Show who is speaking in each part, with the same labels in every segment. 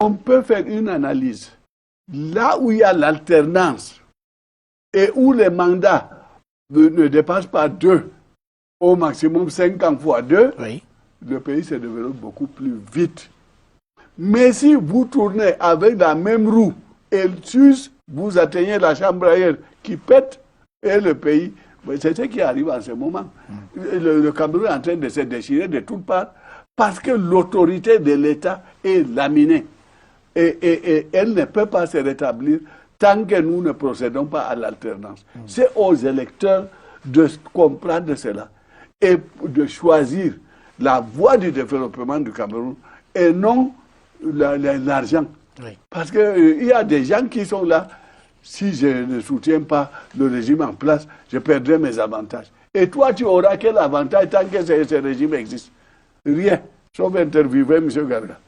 Speaker 1: On peut faire une analyse. Là où il y a l'alternance et où les mandats ne dépassent pas 2, au maximum 50 fois 2,
Speaker 2: Oui.
Speaker 1: le pays se développe beaucoup plus vite. Mais si vous tournez avec la même roue et vous atteignez la chambre ailleurs qui pète et le pays, c'est ce qui arrive en ce moment. Le Cameroun est en train de se déchirer de toutes parts parce que l'autorité de l'État est laminée. Et elle ne peut pas se rétablir tant que nous ne procédons pas à l'alternance. C'est aux électeurs de comprendre cela et de choisir la voie du développement du Cameroun et non l'argent.
Speaker 2: Oui.
Speaker 1: Parce qu'il y a des gens qui sont là, si je ne soutiens pas le régime en place, je perdrai mes avantages. Et toi, tu auras quel avantage tant que ce régime existe? Rien, sauf interviewer M. Garga.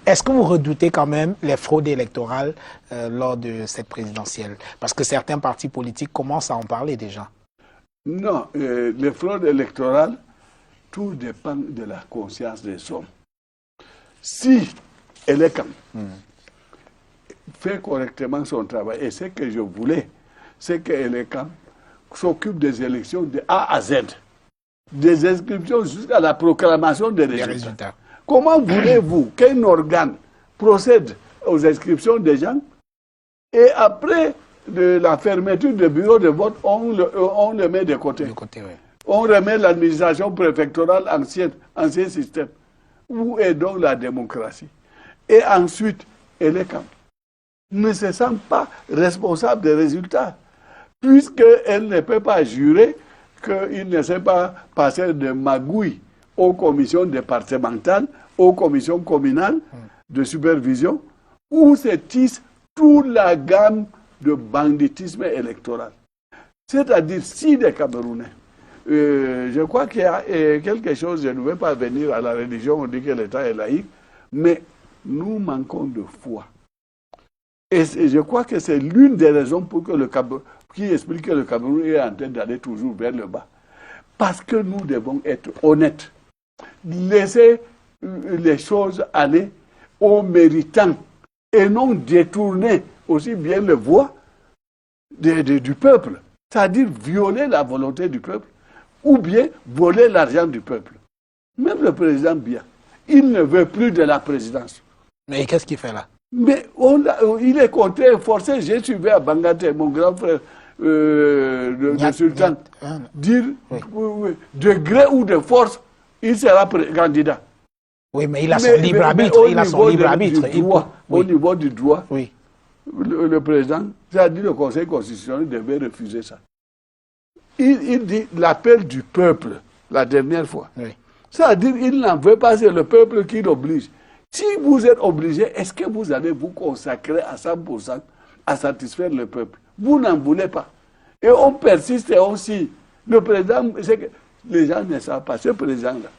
Speaker 2: Est-ce que vous redoutez quand même les fraudes électorales lors de cette présidentielle? Parce que certains partis politiques commencent à en parler déjà.
Speaker 1: Non, les fraudes électorales, tout dépend de la conscience des hommes. Si Elekam fait correctement son travail, et ce que je voulais, c'est que Elekam s'occupe des élections de A à Z, des inscriptions jusqu'à la proclamation des résultats. Comment voulez-vous qu'un organe procède aux inscriptions des gens et après la fermeture du bureau de vote, on le met de côté.
Speaker 2: Oui.
Speaker 1: On remet l'administration préfectorale ancien système. Où est donc la démocratie? Et ensuite, Elekam ne se sent pas responsable des résultats, puisqu'elle ne peut pas jurer qu'il ne s'est pas passé de magouille aux commissions départementales, aux commissions communales de supervision, où se tisse toute la gamme de banditisme électoral. C'est-à-dire, si des Camerounais, je crois qu'il y a quelque chose, je ne vais pas venir à la religion, on dit que l'État est laïque, mais nous manquons de foi. Et je crois que c'est l'une des raisons pour que qui explique que le Cameroun est en train d'aller toujours vers le bas. Parce que nous devons être honnêtes. Laisser les choses aller aux méritants et non détourner aussi bien le voix du peuple. C'est-à-dire violer la volonté du peuple ou bien voler l'argent du peuple. Même le président Biya, il ne veut plus de la présidence.
Speaker 2: Mais qu'est-ce qu'il fait là?
Speaker 1: Mais il est contraint et forcé. J'ai suivi à Bangaté, mon grand frère, le sultan, dire de gré ou de force, il sera candidat.
Speaker 2: Oui, mais il a son libre arbitre. Il a son libre arbitre.
Speaker 1: Au niveau du droit,
Speaker 2: oui.
Speaker 1: Le président, c'est-à-dire le Conseil constitutionnel devait refuser ça. Il dit l'appel du peuple, la dernière fois.
Speaker 2: Oui.
Speaker 1: C'est-à-dire qu'il n'en veut pas, c'est le peuple qui l'oblige. Si vous êtes obligé, est-ce que vous allez vous consacrer à 100% à satisfaire le peuple? Vous n'en voulez pas. Et on persiste et on signe. Le président, c'est que les gens ne savent pas. Ce président-là,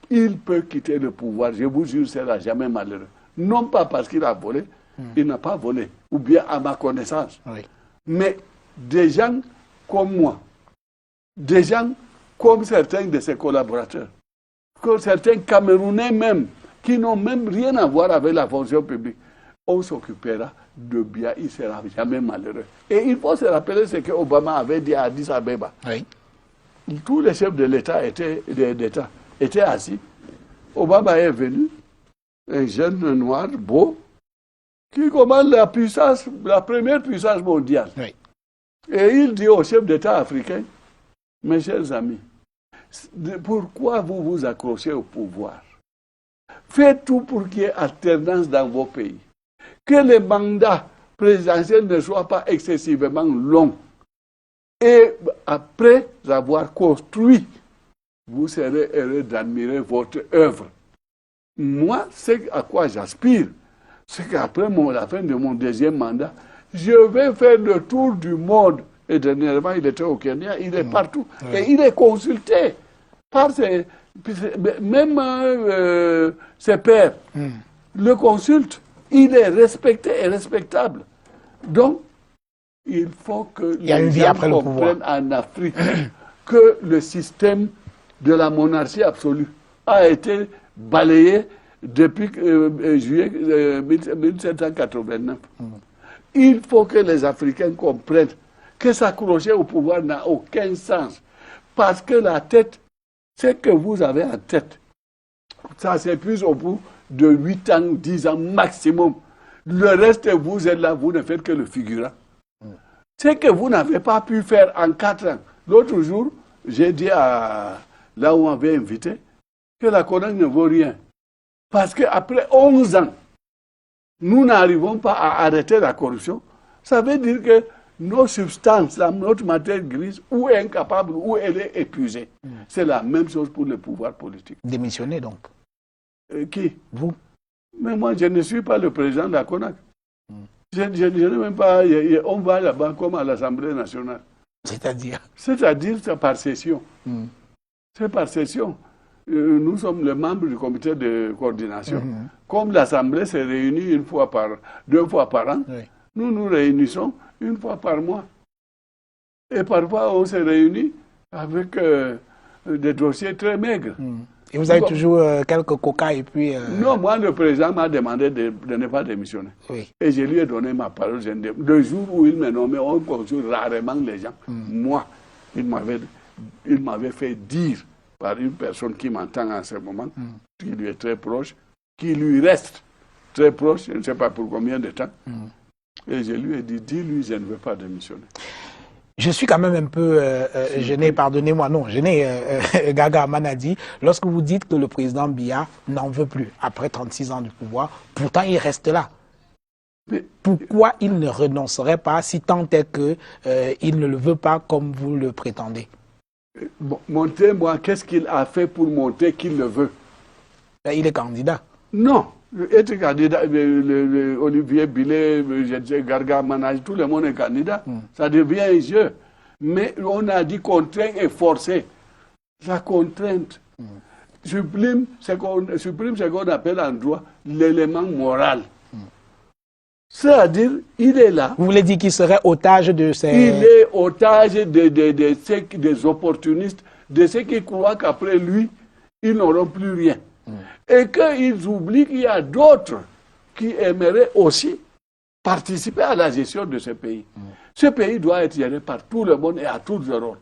Speaker 1: il peut quitter le pouvoir, je vous jure, ce sera jamais malheureux. Non pas parce qu'il a volé, il n'a pas volé, ou bien à ma connaissance.
Speaker 2: Oui.
Speaker 1: Mais des gens comme moi, des gens comme certains de ses collaborateurs, comme certains Camerounais même, qui n'ont même rien à voir avec la fonction publique, on s'occupera de Biya, il ne sera jamais malheureux. Et il faut se rappeler ce que Obama avait dit à Addis Abeba.
Speaker 2: Oui.
Speaker 1: Tous les chefs de l'État étaient assis. Obama est venu, un jeune noir beau, qui commande la première puissance mondiale.
Speaker 2: Oui.
Speaker 1: Et il dit aux chefs d'État africains, mes chers amis, pourquoi vous vous accrochez au pouvoir? Faites tout pour qu'il y ait alternance dans vos pays. Que les mandats présidentiels ne soient pas excessivement longs. Et après avoir construit, vous serez heureux d'admirer votre œuvre. Moi, c'est à quoi j'aspire. C'est qu'après la fin de mon deuxième mandat, je vais faire le tour du monde. Et dernièrement, il était au Kenya, il est partout. Oui. Et il est consulté par même ses pairs. Le consultent. Il est respecté et respectable. Donc, il faut que les gens comprennent en Afrique que le système de la monarchie absolue a été balayé depuis juillet 1789. Il faut que les Africains comprennent que s'accrocher au pouvoir n'a aucun sens. Parce que la tête, ce que vous avez en tête, ça s'épuise au bout de 8 ans, 10 ans maximum. Le reste, vous êtes là, vous ne faites que le figurant. Ce que vous n'avez pas pu faire en 4 ans. L'autre jour, j'ai dit là où on m'avait invité que la CONAC ne vaut rien. Parce qu'après 11 ans, nous n'arrivons pas à arrêter la corruption. Ça veut dire que nos substances, notre matière grise, ou est incapable, ou elle est épuisée. C'est la même chose pour le pouvoir politique.
Speaker 2: Démissionner donc.
Speaker 1: Qui?
Speaker 2: Vous?
Speaker 1: Mais moi, je ne suis pas le président de la CONAC. Je n'ai même pas... On va là-bas comme à l'Assemblée nationale.
Speaker 2: C'est-à-dire?
Speaker 1: C'est-à-dire, c'est par session. C'est par session. Nous sommes les membres du comité de coordination. Comme l'Assemblée se réunit 2 fois par an, nous nous réunissons 1 fois par mois. Et parfois, on se réunit avec des dossiers très maigres.
Speaker 2: Et vous avez toujours quelques coca et puis...
Speaker 1: Non, moi, le président m'a demandé de ne pas démissionner.
Speaker 2: Oui.
Speaker 1: Et je lui ai donné ma parole. Le jour où il m'a nommé, on consulte rarement les gens. Moi, il m'avait fait dire par une personne qui m'entend en ce moment, qui lui est très proche, qui lui reste très proche, je ne sais pas pour combien de temps. Et je lui ai dit, dis-lui, je ne veux pas démissionner.
Speaker 2: Je suis quand même un peu gêné, pardonnez-moi, non, gêné, Gaga Manadi, lorsque vous dites que le président Biya n'en veut plus, après 36 ans du pouvoir, pourtant il reste là. Mais pourquoi il ne renoncerait pas si tant est qu'il ne le veut pas comme vous le prétendez?
Speaker 1: Bon, monter, moi, qu'est-ce qu'il a fait pour monter qu'il le veut?
Speaker 2: Il est candidat.
Speaker 1: Non. Être candidat, Olivier Billet, Garga Manage, tout le monde est candidat. Ça devient un jeu. Mais on a dit contraint et forcé. La contrainte supprime ce qu'on appelle en droit l'élément moral. C'est-à-dire, il est là.
Speaker 2: Vous voulez dire qu'il serait otage de ces...
Speaker 1: Il est otage des opportunistes, de ceux qui croient qu'après lui, ils n'auront plus rien. Et qu'ils oublient qu'il y a d'autres qui aimeraient aussi participer à la gestion de ce pays. Ce pays doit être géré par tout le monde et à tous les rôles.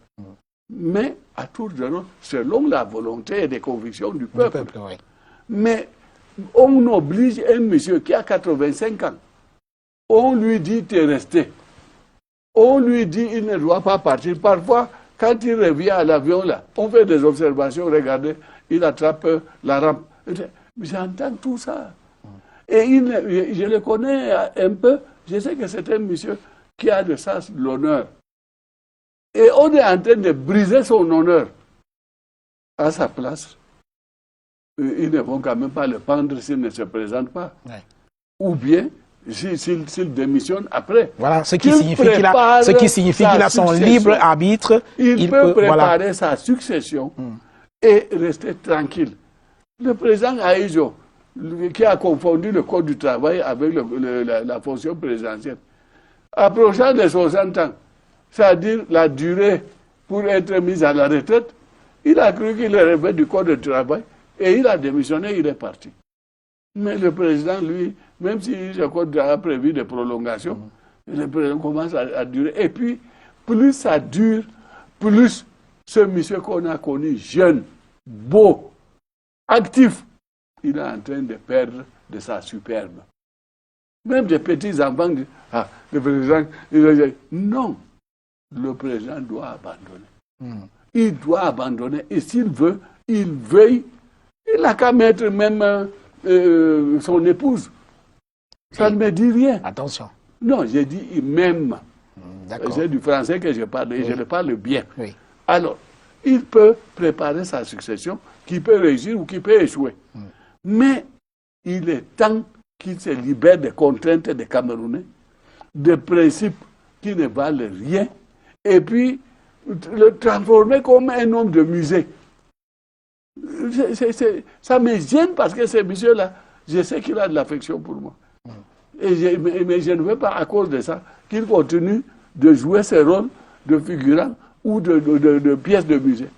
Speaker 1: Mais à tous les rôles, selon la volonté et les convictions du peuple.
Speaker 2: Oui.
Speaker 1: Mais on oblige un monsieur qui a 85 ans. On lui dit, tu es resté. On lui dit, il ne doit pas partir. Parfois, quand il revient à l'avion, là, on fait des observations, regardez, il attrape la rampe. J'entends tout ça. Et je le connais un peu. Je sais que c'est un monsieur qui a le sens de l'honneur. Et on est en train de briser son honneur. À sa place, ils ne vont quand même pas le pendre s'il ne se présente pas. Ouais. Ou bien, s'il démissionne après.
Speaker 2: Voilà, ce qui signifie qu'il a son libre arbitre.
Speaker 1: Il peut préparer sa succession et rester tranquille. Le président Aïjo, qui a confondu le code du travail avec la fonction présidentielle, approchant de 60 ans, c'est-à-dire la durée pour être mis à la retraite, il a cru qu'il rêvait du code du travail et il a démissionné, il est parti. Mais le président, lui, même si le code a prévu des prolongations, le président commence à durer. Et puis, plus ça dure, plus ce monsieur qu'on a connu, jeune, beau, actif, il est en train de perdre de sa superbe. Même des petits enfants disent, ah, le président, non, le président doit abandonner. Il doit abandonner. Et s'il veut, il veuille, il n'a qu'à mettre même son épouse. Ça ne me dit rien.
Speaker 2: Attention.
Speaker 1: Non, j'ai dit même. C'est du français que je parle, et je le parle bien. Oui. Alors, il peut préparer sa succession, qui peut réussir ou qui peut échouer. Mais il est temps qu'il se libère des contraintes des Camerounais, des principes qui ne valent rien, et puis le transformer comme un homme de musée. Ça me gêne parce que ce monsieur-là, je sais qu'il a de l'affection pour moi. Mais je ne veux pas, à cause de ça, qu'il continue de jouer ce rôle de figurant ou de pièce de musée.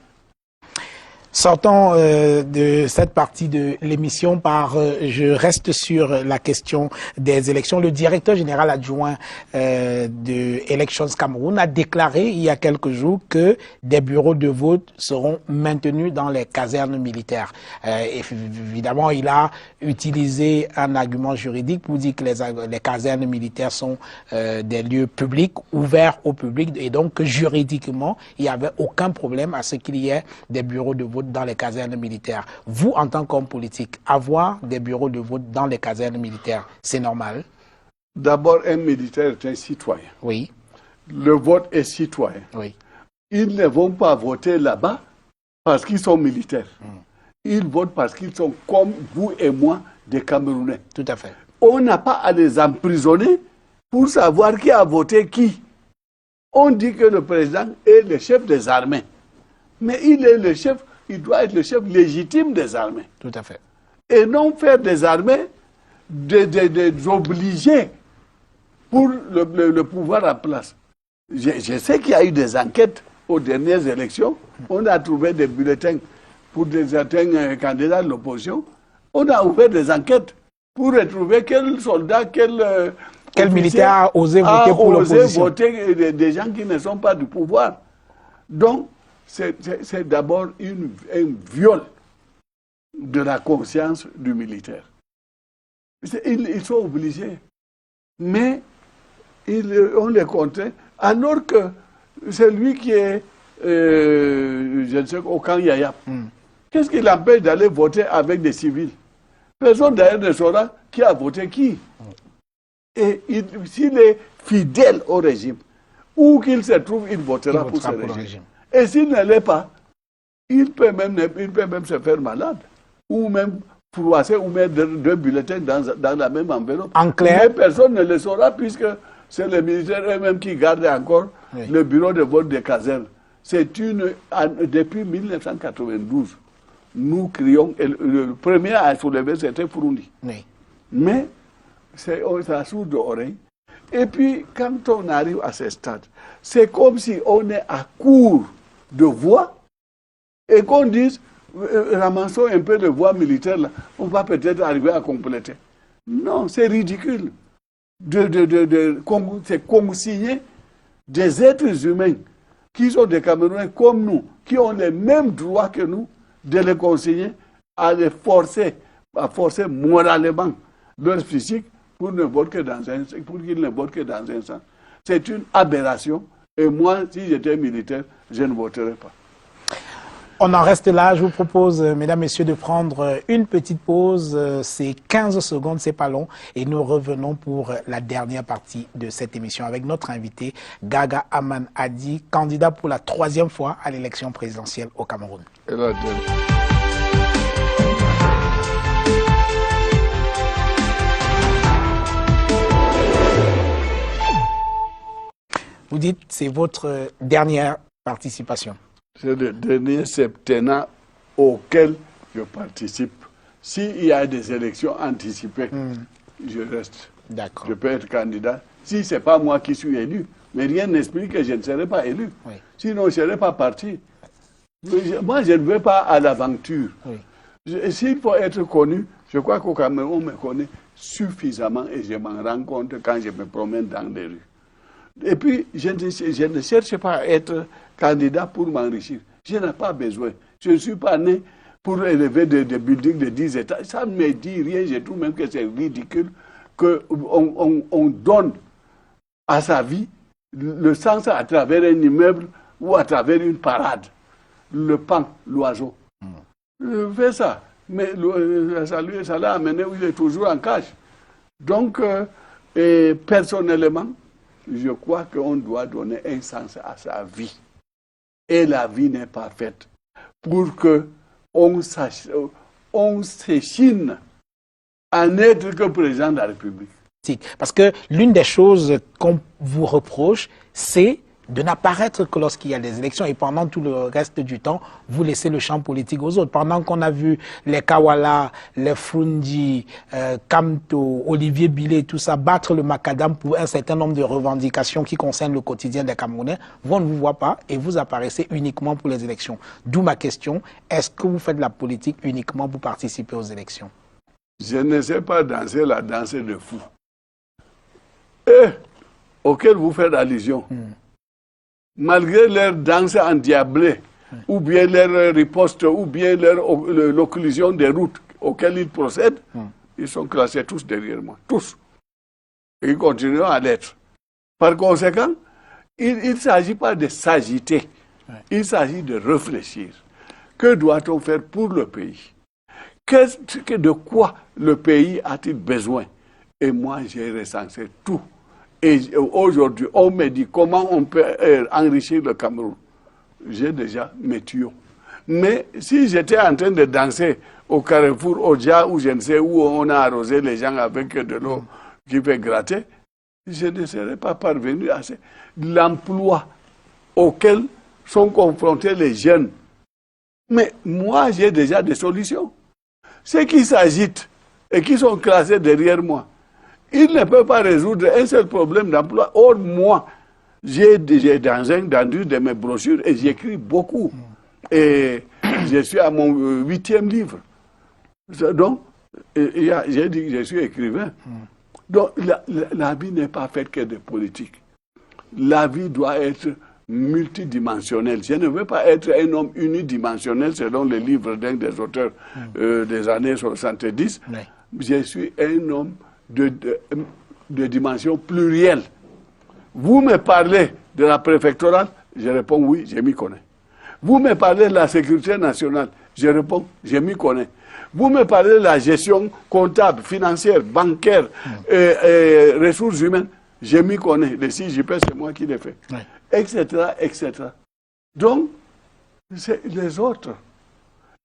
Speaker 2: Sortons de cette partie de l'émission je reste sur la question des élections. Le directeur général adjoint de Elections Cameroun a déclaré il y a quelques jours que des bureaux de vote seront maintenus dans les casernes militaires. Évidemment, il a utilisé un argument juridique pour dire que les casernes militaires sont des lieux publics, ouverts au public, et donc que juridiquement, il n'y avait aucun problème à ce qu'il y ait des bureaux de vote dans les casernes militaires. Vous, en tant qu'homme politique, avoir des bureaux de vote dans les casernes militaires, c'est normal?
Speaker 1: D'abord, un militaire est un citoyen.
Speaker 2: Oui.
Speaker 1: Le vote est citoyen.
Speaker 2: Oui.
Speaker 1: Ils ne vont pas voter là-bas parce qu'ils sont militaires. Ils votent parce qu'ils sont comme vous et moi, des Camerounais.
Speaker 2: Tout à fait.
Speaker 1: On n'a pas à les emprisonner pour savoir qui a voté qui. On dit que le président est le chef des armées. Mais il est le chef, il doit être le chef légitime des armées.
Speaker 2: Tout à fait.
Speaker 1: Et non faire des armées des obligés pour le pouvoir en place. Je sais qu'il y a eu des enquêtes aux dernières élections. On a trouvé des bulletins pour certains candidats de l'opposition. On a ouvert des enquêtes pour retrouver quel soldat, quel
Speaker 2: militaire a osé voter pour l'opposition.
Speaker 1: Voter des gens qui ne sont pas du pouvoir. Donc, c'est d'abord un viol de la conscience du militaire. Ils sont obligés. Mais on les contraint, alors que celui qui est, je ne sais, au camp Yaya, qu'est-ce qui l'empêche d'aller voter avec des civils? Personne d'ailleurs ne saura qui a voté qui. Et s'il est fidèle au régime, où qu'il se trouve, il votera pour ce régime. Et s'il ne l'est pas, il peut même se faire malade, ou même froisser, ou mettre deux bulletins dans la même enveloppe.
Speaker 2: En clair,
Speaker 1: mais personne ne le saura, puisque c'est les militaires eux-mêmes qui gardent encore le bureau de vote des casernes. Depuis 1992, nous crions, et le premier à soulever, c'était Fouroundi.
Speaker 2: Oui.
Speaker 1: Mais ça sourd d'oreille. Et puis, quand on arrive à ce stade, c'est comme si on est à court de voix et qu'on dise, ramassons un peu de voix militaire, là, on va peut-être arriver à compléter. Non, c'est ridicule. C'est consigner des êtres humains qui sont des Camerounais comme nous, qui ont les mêmes droits que nous, de les consigner à forcer moralement leur physique pour qu'ils ne votent que dans un sens. C'est une aberration. Et moi, si j'étais militaire, je ne voterais pas.
Speaker 2: On en reste là. Je vous propose, mesdames, messieurs, de prendre une petite pause. C'est 15 secondes, c'est pas long. Et nous revenons pour la dernière partie de cette émission avec notre invité, Gaga Aman Adi, candidat pour la 3e fois à l'élection présidentielle au Cameroun. Vous dites, c'est votre dernière participation.
Speaker 1: C'est le dernier septennat auquel je participe. S'il y a des élections anticipées, je reste. Je peux être candidat. Si ce n'est pas moi qui suis élu, mais rien n'explique que je ne serai pas élu. Oui. Sinon, je ne serai pas parti. Moi, je ne veux pas à l'aventure. Oui. S'il faut être connu, je crois qu'au Cameroun, on me connaît suffisamment et je m'en rends compte quand je me promène dans les rues. Et puis, je ne cherche pas à être candidat pour m'enrichir. Je n'ai pas besoin. Je ne suis pas né pour élever des buildings de 10 étages. Ça ne me dit rien. Je trouve même que c'est ridicule qu'on donne à sa vie le sens à travers un immeuble ou à travers une parade. Le paon, l'oiseau. Je fais ça. Mais ça l'a amené où il est toujours en cage. Donc, personnellement, je crois qu'on doit donner un sens à sa vie. Et la vie n'est pas faite pour qu'on s'échine à n'être que président de la République.
Speaker 2: Parce que l'une des choses qu'on vous reproche, c'est de n'apparaître que lorsqu'il y a des élections et pendant tout le reste du temps, vous laissez le champ politique aux autres. Pendant qu'on a vu les Kawala, les Frundi, Kamto, Olivier Bilé, tout ça, battre le macadam pour un certain nombre de revendications qui concernent le quotidien des Camerounais, on ne vous voit pas et vous apparaissez uniquement pour les élections. D'où ma question, est-ce que vous faites de la politique uniquement pour participer aux élections?
Speaker 1: Je ne sais pas danser la danse de fou. Et auquel vous faites allusion, malgré leur danse endiablée, ou bien leur riposte, ou bien l'occlusion des routes auxquelles ils procèdent, ils sont classés tous derrière moi, tous. Et ils continuent à l'être. Par conséquent, il ne s'agit pas de s'agiter, il s'agit de réfléchir. Que doit-on faire pour le pays? De quoi le pays a-t-il besoin? Et moi, j'ai recensé tout. Et aujourd'hui, on me dit comment on peut enrichir le Cameroun. J'ai déjà mes tuyaux. Mais si j'étais en train de danser au Carrefour, au Dja, ou je ne sais où on a arrosé les gens avec de l'eau qui fait gratter, je ne serais pas parvenu à l'emploi auquel sont confrontés les jeunes. Mais moi, j'ai déjà des solutions. Ceux qui s'agitent et qui sont classés derrière moi, ils ne peuvent pas résoudre un seul problème d'emploi. Or, moi, j'ai dans une de mes brochures et j'écris beaucoup. Et je suis à mon 8e livre. Donc, j'ai dit que je suis écrivain. Donc, la vie n'est pas faite que de politique. La vie doit être multidimensionnelle. Je ne veux pas être un homme unidimensionnel selon les livres d'un des auteurs des années 70. Oui. Je suis un homme de dimension plurielle. Vous me parlez de la préfectorale, je réponds oui, je m'y connais. Vous me parlez de la sécurité nationale, je réponds, je m'y connais. Vous me parlez de la gestion comptable, financière, bancaire, ressources humaines, je m'y connais. Les 6 JP, c'est moi qui les fais. Oui. Etc., etc. Donc, les autres,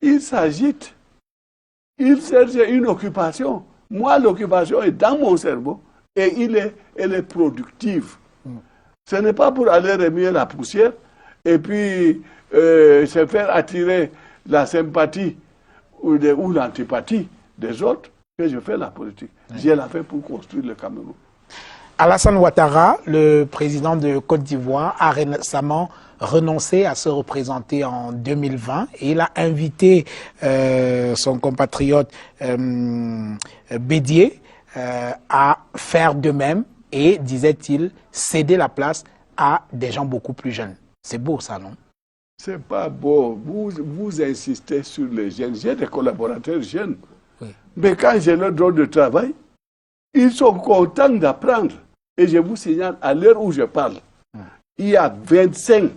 Speaker 1: ils s'agitent. Ils cherchent une occupation. Moi, l'occupation est dans mon cerveau et elle est productive. Ce n'est pas pour aller remuer la poussière et puis se faire attirer la sympathie ou l'antipathie des autres que je fais la politique. Je la fais pour construire le Cameroun.
Speaker 2: Alassane Ouattara, le président de Côte d'Ivoire, a récemment renoncé à se représenter en 2020 et il a invité son compatriote Bédié à faire de même et, disait-il, céder la place à des gens beaucoup plus jeunes. C'est beau ça, non?
Speaker 1: C'est pas beau. Vous insistez sur les jeunes. J'ai des collaborateurs jeunes. Oui. Mais quand je leur donne de travail, ils sont contents d'apprendre. Et je vous signale, à l'heure où je parle, il y a 25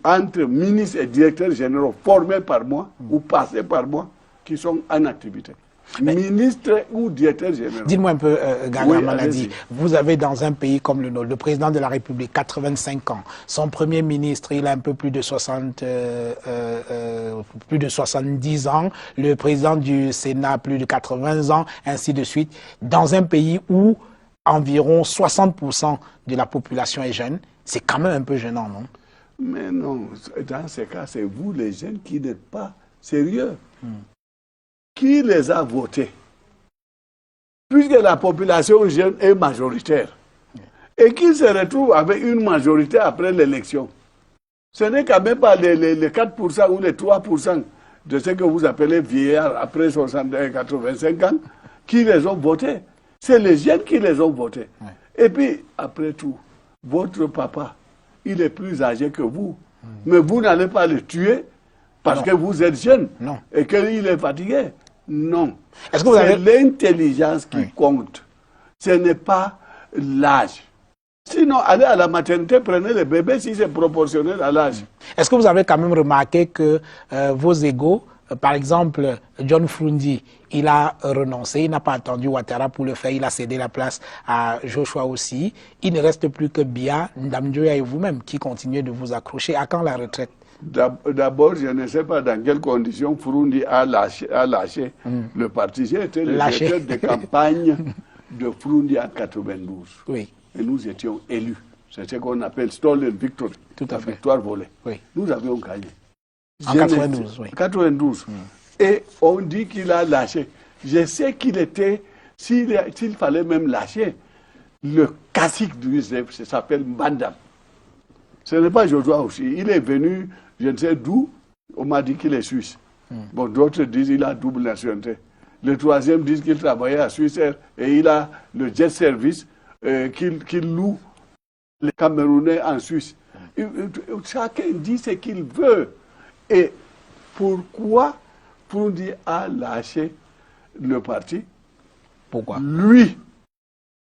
Speaker 1: entre ministres et directeurs généraux formés par moi ou passés par moi qui sont en activité. Ministre ou directeur général.
Speaker 2: Dites-moi un peu, Gaga Manadi, vous avez dans un pays comme le nôtre, le président de la République, 85 ans, son premier ministre, il a un peu plus de 70 ans, le président du Sénat, plus de 80 ans, ainsi de suite, dans un pays où environ 60% de la population est jeune, c'est quand même un peu gênant, non?
Speaker 1: Mais non, dans ce cas, c'est vous les jeunes qui n'êtes pas sérieux. Qui les a votés? Puisque la population jeune est majoritaire et qui se retrouve avec une majorité après l'élection. Ce n'est quand même pas les 4% ou les 3% de ce que vous appelez vieillards après 85 ans qui les ont votés. C'est les jeunes qui les ont votés. Et puis, après tout, votre papa, il est plus âgé que vous. Mais vous n'allez pas le tuer parce que vous êtes jeune et qu'il est fatigué. Non. C'est l'intelligence qui compte. Ce n'est pas l'âge. Sinon, allez à la maternité, prenez le bébé si c'est proportionnel à l'âge.
Speaker 2: Est-ce que vous avez quand même remarqué que vos égaux, par exemple, John Frundi, il a renoncé, il n'a pas attendu Ouattara pour le faire, il a cédé la place à Joshua aussi. Il ne reste plus que Bia, Ndamjoya et vous-même qui continuez de vous accrocher. À quand la retraite?
Speaker 1: D'abord, je ne sais pas dans quelles conditions Frundi a lâché le parti. J'ai été le directeur de campagne de Frundi en 92. Oui. Et nous étions élus. C'est ce qu'on appelle stolen victory.
Speaker 2: Tout à fait.
Speaker 1: Victoire volée.
Speaker 2: Oui.
Speaker 1: Nous avions gagné.
Speaker 2: En 92, oui.
Speaker 1: 92. Et on dit qu'il a lâché. Je sais qu'il était, s'il fallait même lâcher, le cacique du USF, ça s'appelle Mbandam. Ce n'est pas Joshua aussi. Il est venu, je ne sais d'où, on m'a dit qu'il est suisse. Bon, d'autres disent qu'il a double nationalité. Le troisième dit qu'il travaillait à Suisse et il a le jet service qu'il loue les Camerounais en Suisse. Chacun dit ce qu'il veut. Et pourquoi Froundi a lâché le parti?
Speaker 2: Pourquoi?
Speaker 1: Lui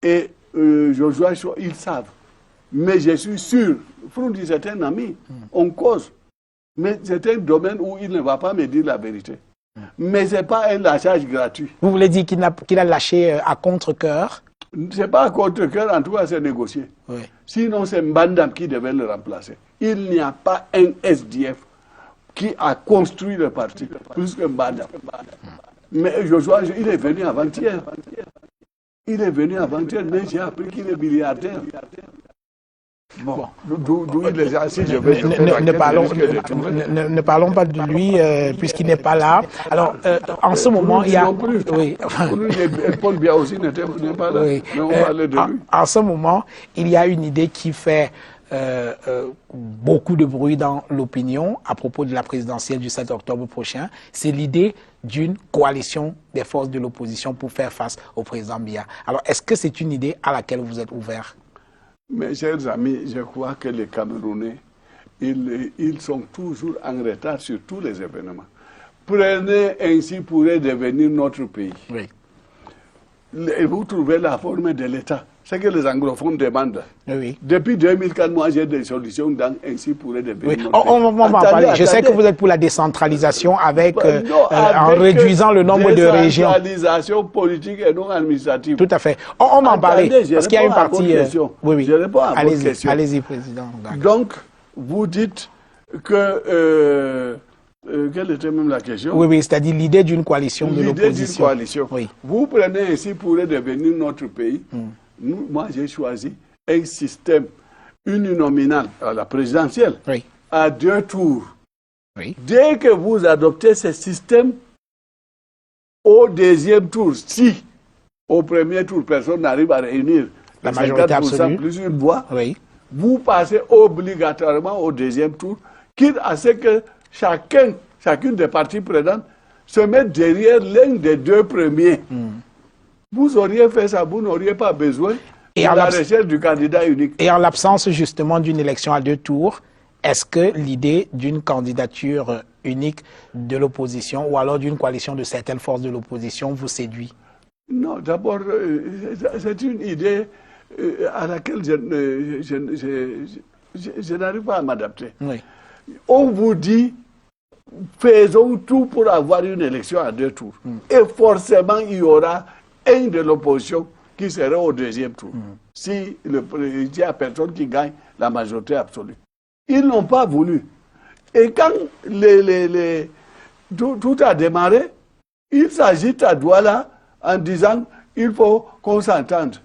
Speaker 1: et Joshua, ils savent. Mais je suis sûr, Froundi c'est un ami, on cause. Mais c'est un domaine où il ne va pas me dire la vérité. Mais ce n'est pas un lâchage gratuit.
Speaker 2: Vous voulez dire qu'il a lâché à contre-cœur?
Speaker 1: Ce n'est pas à contre-cœur, en tout cas c'est négocié.
Speaker 2: Oui.
Speaker 1: Sinon c'est Mbandam qui devait le remplacer. Il n'y a pas un SDF qui a construit le parti, plus que Mbandam. Mais Joshua, il est venu avant-hier. Il est venu avant-hier, mais j'ai appris qu'il est milliardaire. Bon, d'où il est assis, je vais...
Speaker 2: Ne parlons pas de lui, puisqu'il n'est pas là. Alors, en ce moment, il y a... Oui.
Speaker 1: Paul Biya aussi n'est pas là, oui. Mais on parlait de lui.
Speaker 2: En ce moment, il y a une idée qui fait beaucoup de bruit dans l'opinion à propos de la présidentielle du 7 octobre prochain. C'est l'idée d'une coalition des forces de l'opposition pour faire face au président Biya. Alors, est-ce que c'est une idée à laquelle vous êtes ouvert?
Speaker 1: Mes chers amis, je crois que les Camerounais, ils sont toujours en retard sur tous les événements. Prenez ainsi pourrait devenir notre pays.
Speaker 2: Oui.
Speaker 1: Et vous trouvez la forme de l'État. C'est ce que les anglophones demandent.
Speaker 2: Oui.
Speaker 1: Depuis 2004, moi j'ai des solutions dans ainsi pourrait devenir notre pays.
Speaker 2: On va en parler. Je sais que vous êtes pour la décentralisation avec, en réduisant le nombre de régions.
Speaker 1: Décentralisation politique et non administrative.
Speaker 2: Tout à fait. On va en parler. Parce qu'il y a une partie...
Speaker 1: Oui. Je réponds à votre question.
Speaker 2: Allez-y, Président.
Speaker 1: Donc, vous dites que... quelle était même la question?
Speaker 2: Oui, c'est-à-dire l'idée d'une coalition de l'opposition.
Speaker 1: L'idée d'une coalition. Oui. Vous prenez ainsi pourrait devenir notre pays. Moi, j'ai choisi un système uninominal à la présidentielle à 2 tours.
Speaker 2: Oui.
Speaker 1: Dès que vous adoptez ce système, au deuxième tour, si au premier tour, personne n'arrive à réunir
Speaker 2: la majorité absolue,
Speaker 1: plus une voix, vous passez obligatoirement au deuxième tour, quitte à ce que chacune des parties prenantes se mette derrière l'un des 2 premiers. Vous auriez fait ça, vous n'auriez pas besoin de la recherche du candidat unique.
Speaker 2: Et en l'absence justement d'une élection à 2 tours, est-ce que l'idée d'une candidature unique de l'opposition ou alors d'une coalition de certaines forces de l'opposition vous séduit?
Speaker 1: Non, d'abord, c'est une idée à laquelle je n'arrive pas à m'adapter.
Speaker 2: Oui.
Speaker 1: On vous dit, faisons tout pour avoir une élection à 2 tours. Et forcément, il y aura un de l'opposition qui serait au deuxième tour. Si il n'y a personne qui gagne la majorité absolue. Ils n'ont pas voulu. Et quand tout a démarré, ils s'agitent à Douala en disant il faut qu'on s'entende.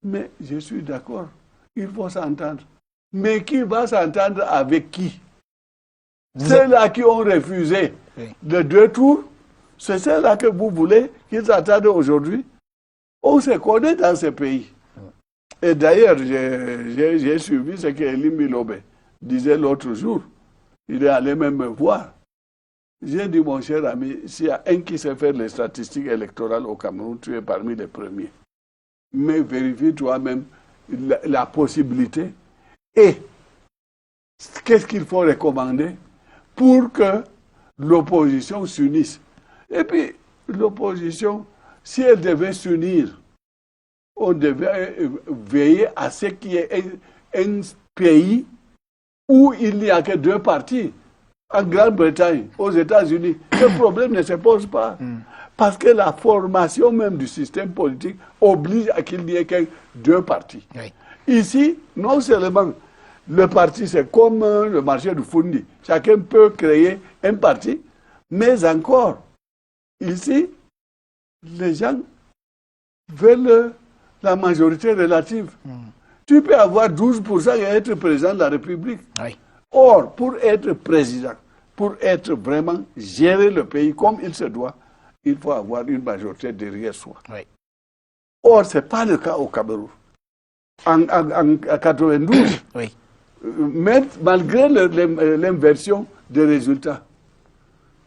Speaker 1: Mais je suis d'accord, il faut s'entendre. Mais qui va s'entendre avec qui? Ceux-là qui ont refusé les 2 tours, c'est ceux-là que vous voulez qu'ils attendent aujourd'hui. On se connaît dans ce pays. Et d'ailleurs, j'ai suivi ce que Elim Bilobe disait l'autre jour. Il est allé même me voir. J'ai dit, mon cher ami, s'il y a un qui sait faire les statistiques électorales au Cameroun, tu es parmi les premiers. Mais vérifie toi-même la possibilité et qu'est-ce qu'il faut recommander pour que l'opposition s'unisse. Et puis, l'opposition, si elle devait s'unir, on devait veiller à ce qu'il y ait un pays où il n'y a que 2 partis. En Grande-Bretagne, aux États-Unis, ce problème ne se pose pas. Parce que la formation même du système politique oblige à qu'il n'y ait que 2 partis. Oui. Ici, non seulement le parti, c'est comme le marché du Fundi. Chacun peut créer un parti, mais encore, ici, les gens veulent la majorité relative. Tu peux avoir 12% et être président de la République.
Speaker 2: Oui.
Speaker 1: Or, pour être président, pour être vraiment gérer le pays comme il se doit, il faut avoir une majorité derrière soi.
Speaker 2: Oui.
Speaker 1: Or, ce n'est pas le cas au Cameroun. En 92,
Speaker 2: Oui.
Speaker 1: même malgré l'inversion des résultats,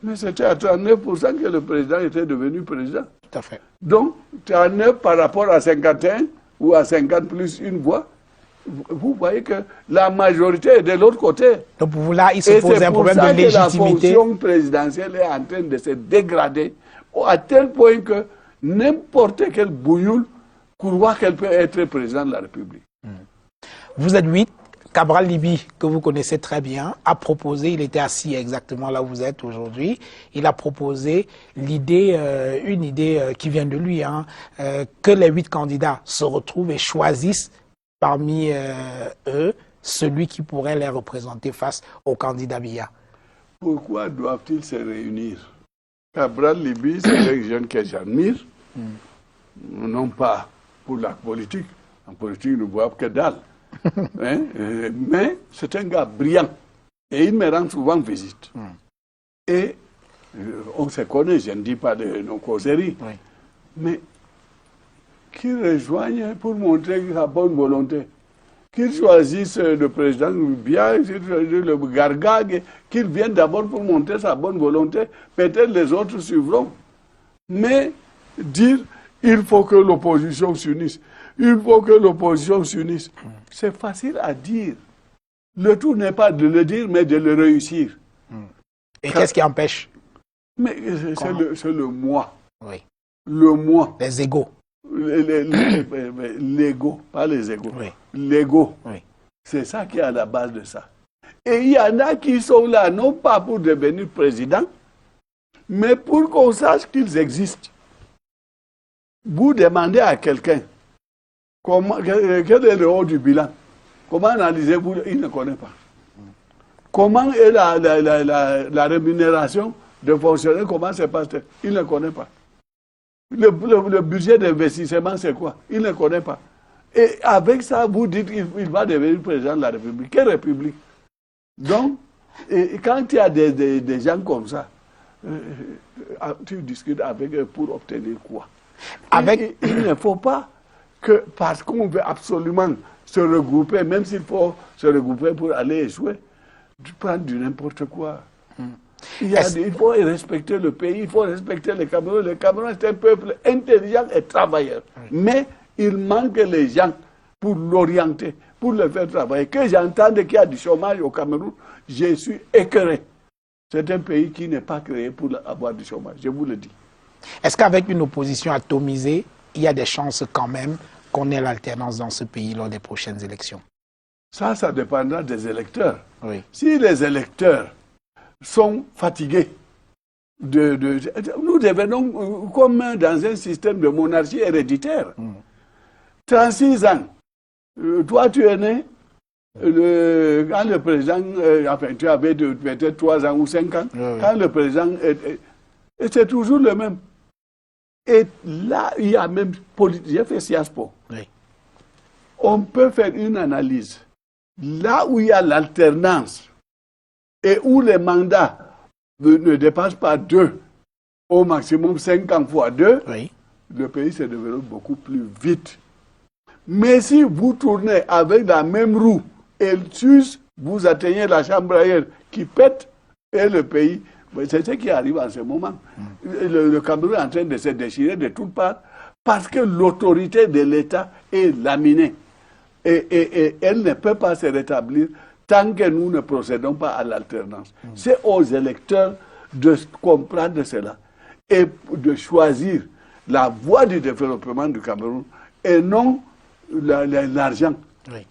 Speaker 1: mais c'était à 39% que le président était devenu président.
Speaker 2: Tout à fait.
Speaker 1: Donc, 39 par rapport à 51 ou à 50 plus une voix, vous voyez que la majorité est de l'autre côté.
Speaker 2: Donc pour vous là, il se pose un problème de légitimité.
Speaker 1: La fonction présidentielle est en train de se dégrader à tel point que n'importe quel bouilloule croit qu'elle peut être président de la République.
Speaker 2: Vous êtes 8. Cabral Libye, que vous connaissez très bien, a proposé, il était assis exactement là où vous êtes aujourd'hui, il a proposé l'idée, une idée qui vient de lui, hein, que les 8 candidats se retrouvent et choisissent parmi eux celui qui pourrait les représenter face au candidat Biya. Pourquoi doivent-ils se réunir? Cabral Libye, c'est un jeune que j'admire, non pas pour la politique, en politique, nous ne voyons que dalle. Hein? Mais c'est un gars brillant et il me rend souvent visite. Et on se connaît, je ne dis pas de nos causeries, mais qu'il rejoigne pour montrer sa bonne volonté, qu'il choisisse le président bien, le Gargag, qu'il vienne d'abord pour montrer sa bonne volonté, peut-être les autres suivront. Mais dire il faut que l'opposition s'unisse. Il faut que l'opposition s'unisse. C'est facile à dire. Le tout n'est pas de le dire, mais de le réussir. Et qu'est-ce qui empêche? Mais c'est le moi. Oui. Le moi. Les égos. L'ego, pas les égos. Oui. L'ego. Oui. C'est ça qui est à la base de ça. Et il y en a qui sont là, non pas pour devenir président, mais pour qu'on sache qu'ils existent. Vous demandez à quelqu'un, quel est le haut du bilan? Comment analysez-vous? Il ne connaît pas. Comment est la rémunération de fonctionnaires? Comment se passe-t-elle? Il ne connaît pas. Le budget d'investissement, c'est quoi? Il ne connaît pas. Et avec ça, vous dites qu'il va devenir président de la République. Quelle République? Donc, quand il y a des gens comme ça, tu discutes avec eux pour obtenir quoi? Il ne faut pas que, parce qu'on veut absolument se regrouper, même s'il faut se regrouper pour aller échouer, tu prends du n'importe quoi. Il faut respecter le pays, il faut respecter les Camerounais. Les Camerounais, c'est un peuple intelligent et travailleur. Mais il manque les gens pour l'orienter, pour le faire travailler. Que j'entende qu'il y a du chômage au Cameroun, je suis écœuré. C'est un pays qui n'est pas créé pour avoir du chômage, je vous le dis. Est-ce qu'avec une opposition atomisée, il y a des chances quand même qu'on ait l'alternance dans ce pays lors des prochaines élections? Ça dépendra des électeurs. Oui. Si les électeurs sont fatigués, nous devenons comme dans un système de monarchie héréditaire. 36 ans, toi tu es né, quand le président, enfin tu avais peut-être 3 ans ou 5 ans, quand le président, c'est toujours le même. Et là, il y a même politique. J'ai fait Sciences Po. Oui. On peut faire une analyse. Là où il y a l'alternance et où les mandats ne dépassent pas 2, au maximum 50 fois 2, oui, le pays se développe beaucoup plus vite. Mais si vous tournez avec la même roue et vous atteignez la chambre ailleurs qui pète et le pays... C'est ce qui arrive en ce moment. Le Cameroun est en train de se déchirer de toutes parts parce que l'autorité de l'État est laminée. Et elle ne peut pas se rétablir tant que nous ne procédons pas à l'alternance. C'est aux électeurs de comprendre cela et de choisir la voie du développement du Cameroun et non l'argent. Oui.